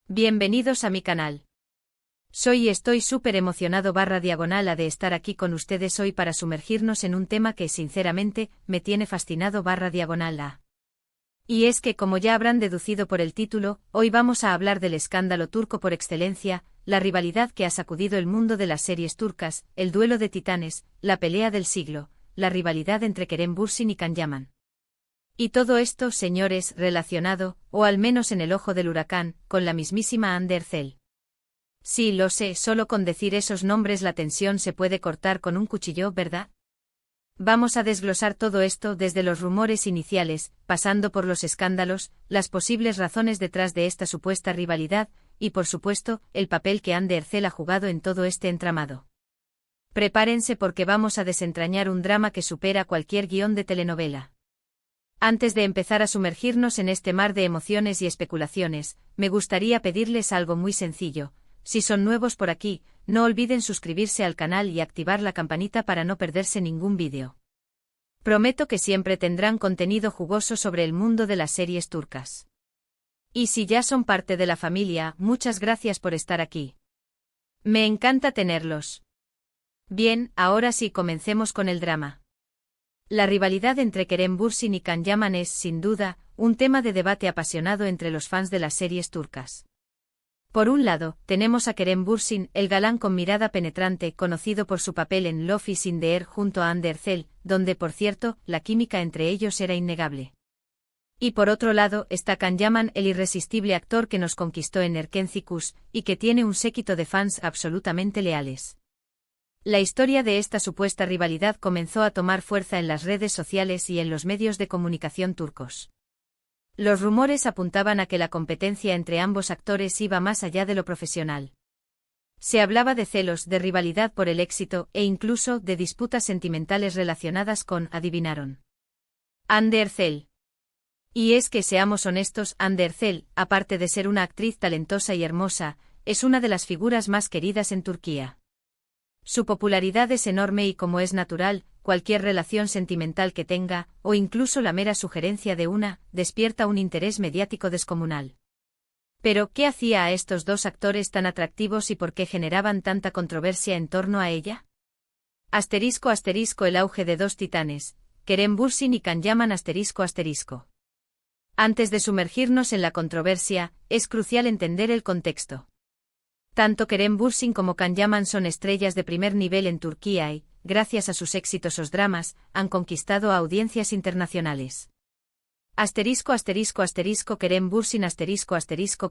Bienvenidos a mi canal. Soy y estoy súper emocionado /diagonal de estar aquí con ustedes hoy para sumergirnos en un tema que sinceramente me tiene fascinado /diagonal a. Y es que, como ya habrán deducido por el título, hoy vamos a hablar del escándalo turco por excelencia, la rivalidad que ha sacudido el mundo de las series turcas, el duelo de titanes, la pelea del siglo, la rivalidad entre Kerem Bürsin y Can Yaman. Y todo esto, señores, relacionado, o al menos en el ojo del huracán, con la mismísima Hande Erçel. Sí, lo sé, solo con decir esos nombres la tensión se puede cortar con un cuchillo, ¿verdad? Vamos a desglosar todo esto desde los rumores iniciales, pasando por los escándalos, las posibles razones detrás de esta supuesta rivalidad, y por supuesto, el papel que Hande Erçel ha jugado en todo este entramado. Prepárense porque vamos a desentrañar un drama que supera cualquier guión de telenovela. Antes de empezar a sumergirnos en este mar de emociones y especulaciones, me gustaría pedirles algo muy sencillo. Si son nuevos por aquí, no olviden suscribirse al canal y activar la campanita para no perderse ningún vídeo. Prometo que siempre tendrán contenido jugoso sobre el mundo de las series turcas. Y si ya son parte de la familia, muchas gracias por estar aquí. Me encanta tenerlos. Bien, ahora sí comencemos con el drama. La rivalidad entre Kerem Bürsin y Can Yaman es, sin duda, un tema de debate apasionado entre los fans de las series turcas. Por un lado, tenemos a Kerem Bürsin, el galán con mirada penetrante, conocido por su papel en Love is in the Air junto a Hande Erçel, donde, por cierto, la química entre ellos era innegable. Y por otro lado, está Can Yaman, el irresistible actor que nos conquistó en Erkenci Kuş, y que tiene un séquito de fans absolutamente leales. La historia de esta supuesta rivalidad comenzó a tomar fuerza en las redes sociales y en los medios de comunicación turcos. Los rumores apuntaban a que la competencia entre ambos actores iba más allá de lo profesional. Se hablaba de celos, de rivalidad por el éxito e incluso de disputas sentimentales relacionadas con, adivinaron, Hande Erçel. Y es que, seamos honestos, Hande Erçel, aparte de ser una actriz talentosa y hermosa, es una de las figuras más queridas en Turquía. Su popularidad es enorme y, como es natural, cualquier relación sentimental que tenga, o incluso la mera sugerencia de una, despierta un interés mediático descomunal. Pero, ¿qué hacía a estos dos actores tan atractivos y por qué generaban tanta controversia en torno a ella? *** El auge de dos titanes, Kerem Bürsin y Can Yaman ***. Antes de sumergirnos en la controversia, es crucial entender el contexto. Tanto Kerem Bürsin como Can Yaman son estrellas de primer nivel en Turquía y, gracias a sus exitosos dramas, han conquistado a audiencias internacionales. Kerem Bürsin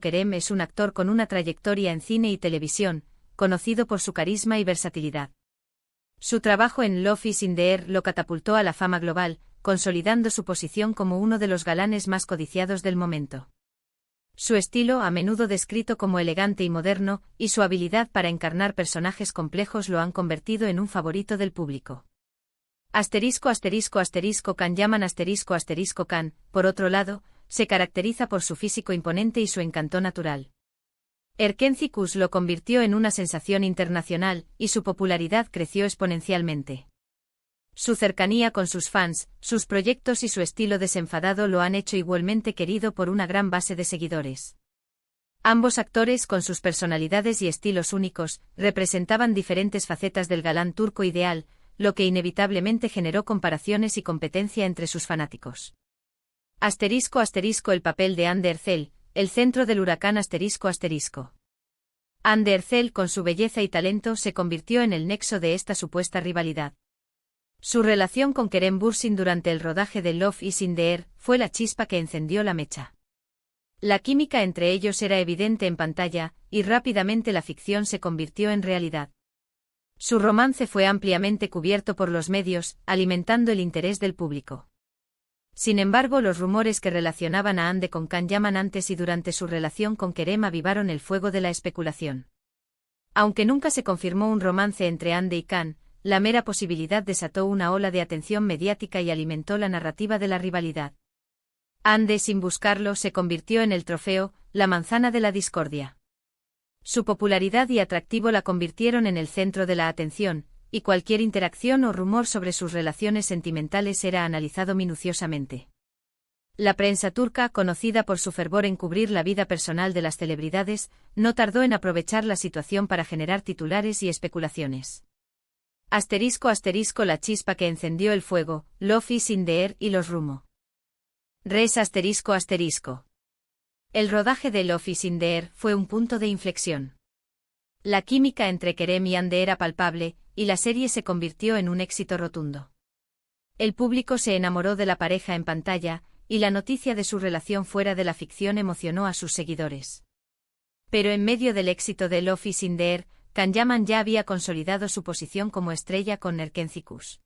Kerem es un actor con una trayectoria en cine y televisión, conocido por su carisma y versatilidad. Su trabajo en Love is in the Air lo catapultó a la fama global, consolidando su posición como uno de los galanes más codiciados del momento. Su estilo, a menudo descrito como elegante y moderno, y su habilidad para encarnar personajes complejos lo han convertido en un favorito del público. Can Yaman Can, por otro lado, se caracteriza por su físico imponente y su encanto natural. Erkenci Kuş lo convirtió en una sensación internacional, y su popularidad creció exponencialmente. Su cercanía con sus fans, sus proyectos y su estilo desenfadado lo han hecho igualmente querido por una gran base de seguidores. Ambos actores, con sus personalidades y estilos únicos, representaban diferentes facetas del galán turco ideal, lo que inevitablemente generó comparaciones y competencia entre sus fanáticos. El papel de Hande Erçel, el centro del huracán ***. Hande Erçel, con su belleza y talento, se convirtió en el nexo de esta supuesta rivalidad. Su relación con Kerem Bürsin durante el rodaje de Love is in the Air fue la chispa que encendió la mecha. La química entre ellos era evidente en pantalla, y rápidamente la ficción se convirtió en realidad. Su romance fue ampliamente cubierto por los medios, alimentando el interés del público. Sin embargo, los rumores que relacionaban a Hande con Can Yaman antes y durante su relación con Kerem avivaron el fuego de la especulación. Aunque nunca se confirmó un romance entre Hande y Can, la mera posibilidad desató una ola de atención mediática y alimentó la narrativa de la rivalidad. Hande, sin buscarlo, se convirtió en el trofeo, la manzana de la discordia. Su popularidad y atractivo la convirtieron en el centro de la atención, y cualquier interacción o rumor sobre sus relaciones sentimentales era analizado minuciosamente. La prensa turca, conocida por su fervor en cubrir la vida personal de las celebridades, no tardó en aprovechar la situación para generar titulares y especulaciones. La chispa que encendió el fuego, Love is in the air y los rumos. Res ***. El rodaje de Love is in the air fue un punto de inflexión. La química entre Kerem y Hande era palpable, y la serie se convirtió en un éxito rotundo. El público se enamoró de la pareja en pantalla, y la noticia de su relación fuera de la ficción emocionó a sus seguidores. Pero en medio del éxito de Love is in the air, Can Yaman ya había consolidado su posición como estrella con Erkencikus.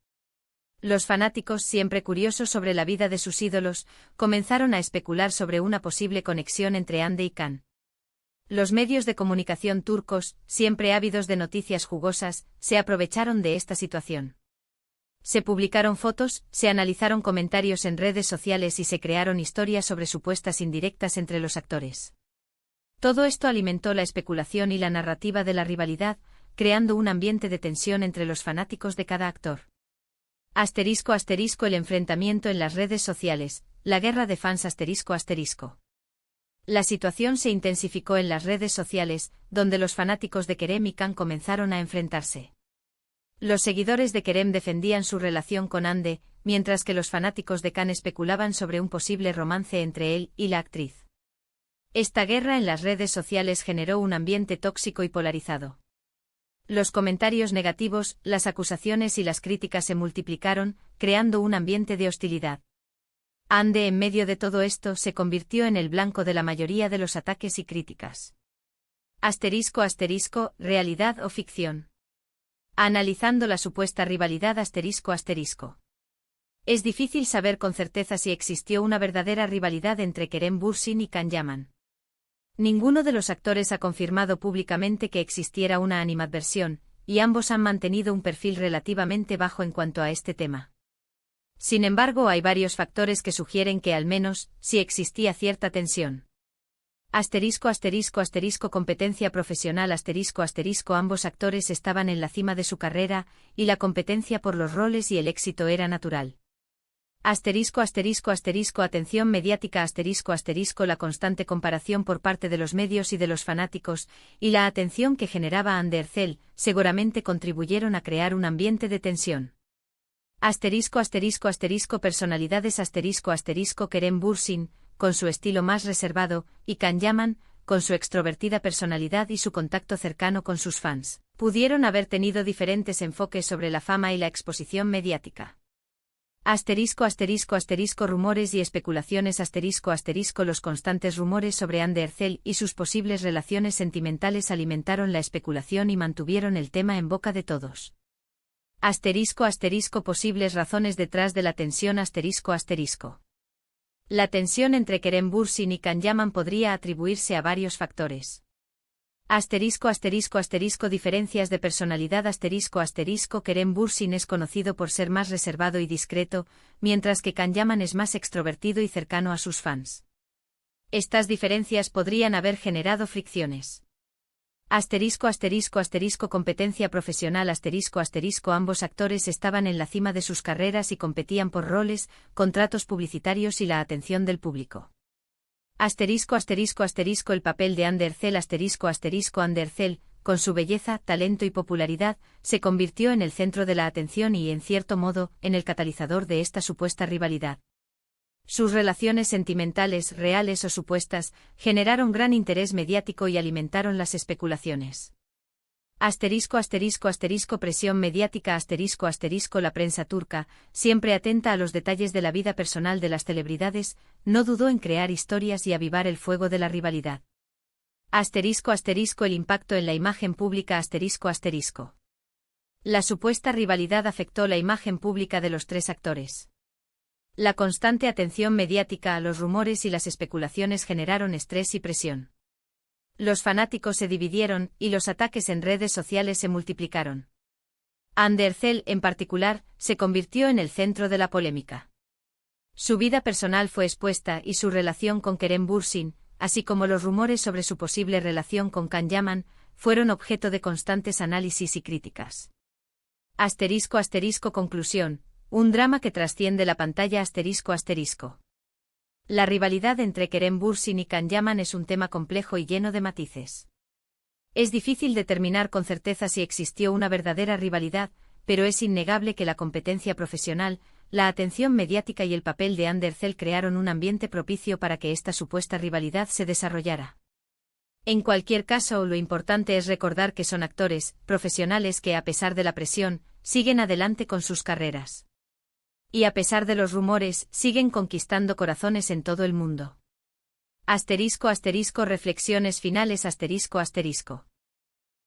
Los fanáticos, siempre curiosos sobre la vida de sus ídolos, comenzaron a especular sobre una posible conexión entre Hande y Can. Los medios de comunicación turcos, siempre ávidos de noticias jugosas, se aprovecharon de esta situación. Se publicaron fotos, se analizaron comentarios en redes sociales y se crearon historias sobre supuestas indirectas entre los actores. Todo esto alimentó la especulación y la narrativa de la rivalidad, creando un ambiente de tensión entre los fanáticos de cada actor. ***, el enfrentamiento en las redes sociales, la guerra de fans ***. La situación se intensificó en las redes sociales, donde los fanáticos de Kerem y Can comenzaron a enfrentarse. Los seguidores de Kerem defendían su relación con Hande, mientras que los fanáticos de Can especulaban sobre un posible romance entre él y la actriz. Esta guerra en las redes sociales generó un ambiente tóxico y polarizado. Los comentarios negativos, las acusaciones y las críticas se multiplicaron, creando un ambiente de hostilidad. Hande, en medio de todo esto, se convirtió en el blanco de la mayoría de los ataques y críticas. ***, ¿realidad o ficción? Analizando la supuesta rivalidad ***. Es difícil saber con certeza si existió una verdadera rivalidad entre Kerem Bürsin y Can Yaman. Ninguno de los actores ha confirmado públicamente que existiera una animadversión, y ambos han mantenido un perfil relativamente bajo en cuanto a este tema. Sin embargo, hay varios factores que sugieren que al menos, sí existía cierta tensión. Competencia profesional ambos actores estaban en la cima de su carrera, y la competencia por los roles y el éxito era natural. Atención mediática la constante comparación por parte de los medios y de los fanáticos, y la atención que generaba Hande Erçel, seguramente contribuyeron a crear un ambiente de tensión. Personalidades Kerem Bürsin, con su estilo más reservado, y Can Yaman, con su extrovertida personalidad y su contacto cercano con sus fans, pudieron haber tenido diferentes enfoques sobre la fama y la exposición mediática. Rumores y especulaciones Los constantes rumores sobre Hande Erçel y sus posibles relaciones sentimentales alimentaron la especulación y mantuvieron el tema en boca de todos. Posibles razones detrás de la tensión La tensión entre Kerem Bürsin y Can Yaman podría atribuirse a varios factores. Diferencias de personalidad Kerem Bürsin es conocido por ser más reservado y discreto, mientras que Can Yaman es más extrovertido y cercano a sus fans. Estas diferencias podrían haber generado fricciones. Competencia profesional ambos actores estaban en la cima de sus carreras y competían por roles, contratos publicitarios y la atención del público. El papel de Hande Erçel Hande Erçel, con su belleza, talento y popularidad, se convirtió en el centro de la atención y, en cierto modo, en el catalizador de esta supuesta rivalidad. Sus relaciones sentimentales, reales o supuestas, generaron gran interés mediático y alimentaron las especulaciones. Presión mediática La prensa turca, siempre atenta a los detalles de la vida personal de las celebridades, no dudó en crear historias y avivar el fuego de la rivalidad. El impacto en la imagen pública La supuesta rivalidad afectó la imagen pública de los tres actores. La constante atención mediática a los rumores y las especulaciones generaron estrés y presión. Los fanáticos se dividieron, y los ataques en redes sociales se multiplicaron. Hande Erçel, en particular, se convirtió en el centro de la polémica. Su vida personal fue expuesta y su relación con Kerem Bürsin, así como los rumores sobre su posible relación con Can Yaman, fueron objeto de constantes análisis y críticas. Conclusión: un drama que trasciende la pantalla ***. La rivalidad entre Kerem Bürsin y Can Yaman es un tema complejo y lleno de matices. Es difícil determinar con certeza si existió una verdadera rivalidad, pero es innegable que la competencia profesional, la atención mediática y el papel de Andercel crearon un ambiente propicio para que esta supuesta rivalidad se desarrollara. En cualquier caso, lo importante es recordar que son actores, profesionales que, a pesar de la presión, siguen adelante con sus carreras. Y a pesar de los rumores, siguen conquistando corazones en todo el mundo. *** Reflexiones finales ***.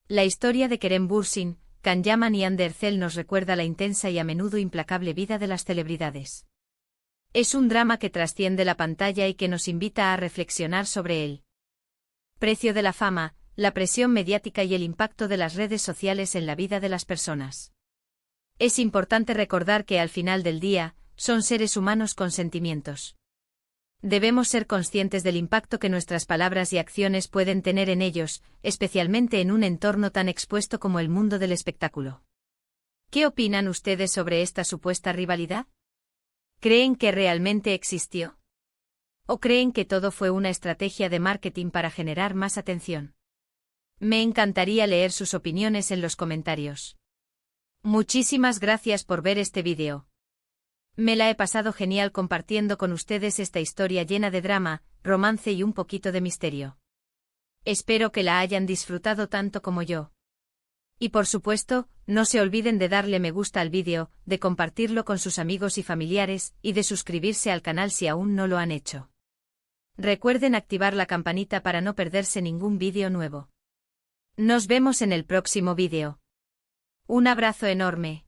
La historia de Kerem Bürsin, Can Yaman y Andercel nos recuerda la intensa y a menudo implacable vida de las celebridades. Es un drama que trasciende la pantalla y que nos invita a reflexionar sobre él. Precio de la fama, la presión mediática y el impacto de las redes sociales en la vida de las personas. Es importante recordar que al final del día, son seres humanos con sentimientos. Debemos ser conscientes del impacto que nuestras palabras y acciones pueden tener en ellos, especialmente en un entorno tan expuesto como el mundo del espectáculo. ¿Qué opinan ustedes sobre esta supuesta rivalidad? ¿Creen que realmente existió? ¿O creen que todo fue una estrategia de marketing para generar más atención? Me encantaría leer sus opiniones en los comentarios. Muchísimas gracias por ver este vídeo. Me la he pasado genial compartiendo con ustedes esta historia llena de drama, romance y un poquito de misterio. Espero que la hayan disfrutado tanto como yo. Y por supuesto, no se olviden de darle me gusta al vídeo, de compartirlo con sus amigos y familiares, y de suscribirse al canal si aún no lo han hecho. Recuerden activar la campanita para no perderse ningún vídeo nuevo. Nos vemos en el próximo vídeo. Un abrazo enorme.